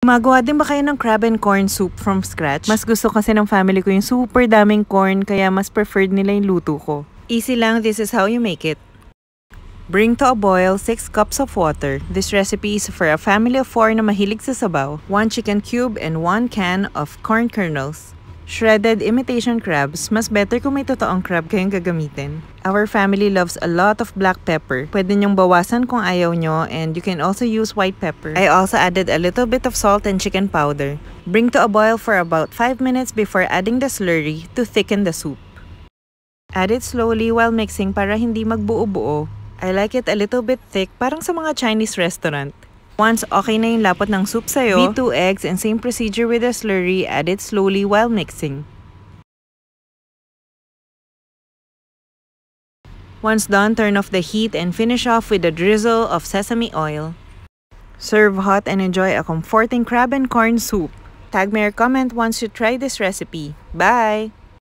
Gumagawa din ba kayo ng crab and corn soup from scratch? Mas gusto kasi ng family ko yung super daming corn, kaya mas preferred nila yung luto ko. Easy lang, this is how you make it. Bring to a boil 6 cups of water. This recipe is for a family of 4 na mahilig sa sabaw, 1 chicken cube and 1 can of corn kernels. Shredded imitation crabs, mas better kung may totoong crab kayong gagamitin. Our family loves a lot of black pepper. Pwede nyong bawasan kung ayaw nyo, and you can also use white pepper. I also added a little bit of salt and chicken powder. Bring to a boil for about 5 minutes before adding the slurry to thicken the soup. Add it slowly while mixing para hindi magbuo-buo. I like it a little bit thick, parang sa mga Chinese restaurant. Once okay na yung lapot ng soup sa'yo, beat 2 eggs and same procedure with the slurry, add it slowly while mixing. Once done, turn off the heat and finish off with a drizzle of sesame oil. Serve hot and enjoy a comforting crab and corn soup. Tag me or comment once you try this recipe. Bye!